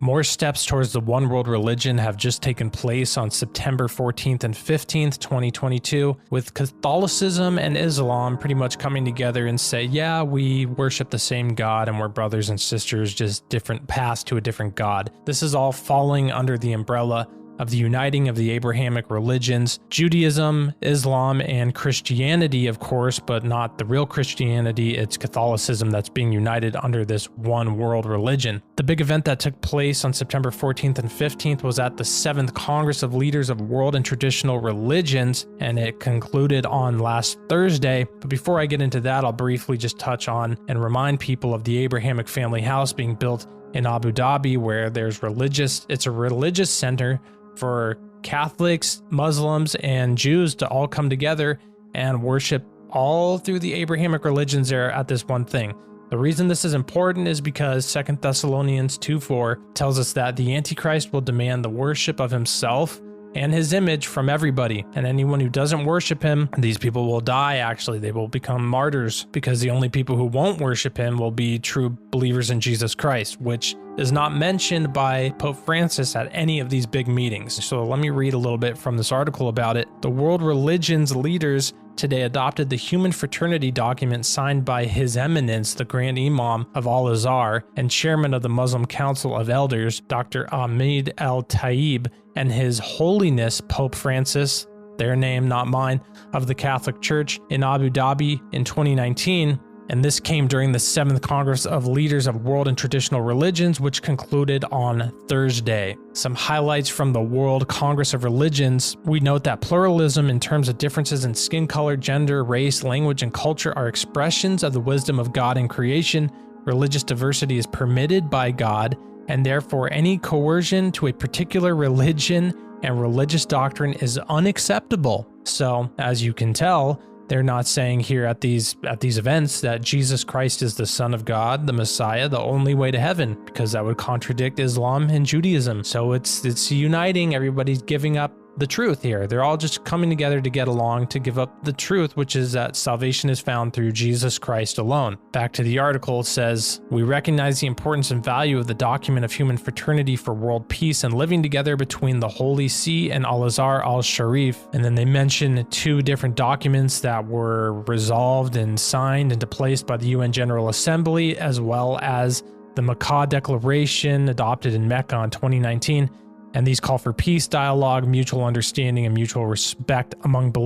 More steps towards the one world religion have just taken place on September 14th and 15th, 2022, with Catholicism and Islam pretty much coming together and say, yeah, we worship the same God and we're brothers and sisters, just different paths to a different God. This is all falling under the umbrella of the uniting of the Abrahamic religions, Judaism, Islam, and Christianity, of course, but not the real Christianity. It's Catholicism that's being united under this one world religion. The big event that took place on September 14th and 15th was at the 7th Congress of Leaders of World and Traditional Religions, and it concluded on last Thursday. But before I get into that, I'll briefly just touch on and remind people of the Abrahamic family house being built in Abu Dhabi, where it's a religious center for Catholics, Muslims, and Jews to all come together and worship all through the Abrahamic religions there at this one thing. The reason this is important is because 2 Thessalonians 2:4 tells us that the Antichrist will demand the worship of himself and his image from everybody, and anyone who doesn't worship him, these people will die. Actually, they will become martyrs, because the only people who won't worship him will be true believers in Jesus Christ, which is not mentioned by Pope Francis at any of these big meetings. So let me read a little bit from this article about it. The world religions leaders today adopted the Human Fraternity document signed by His Eminence, the Grand Imam of Al-Azhar and Chairman of the Muslim Council of Elders, Dr. Ahmed Al-Taib, and His Holiness Pope Francis, their name, not mine, of the Catholic Church in Abu Dhabi in 2019. And this came during the 7th Congress of Leaders of World and Traditional Religions, which concluded on Thursday. Some highlights from the World Congress of Religions. We note that pluralism in terms of differences in skin color, gender, race, language, and culture are expressions of the wisdom of God in creation. Religious diversity is permitted by God, and therefore any coercion to a particular religion and religious doctrine is unacceptable. So, as you can tell, they're not saying here at these events that Jesus Christ is the Son of God, the Messiah, the only way to heaven, because that would contradict Islam and Judaism. So it's uniting. Everybody's giving up the truth here. They're all just coming together to get along, to give up the truth, which is that salvation is found through Jesus Christ alone. Back to the article, it says, we recognize the importance and value of the document of human fraternity for world peace and living together between the Holy See and Al-Azhar al-Sharif. And then they mention 2 different documents that were resolved and signed into place by the UN General Assembly, as well as the Makkah Declaration adopted in Mecca in 2019. And these call for peace, dialogue, mutual understanding, and mutual respect among believers.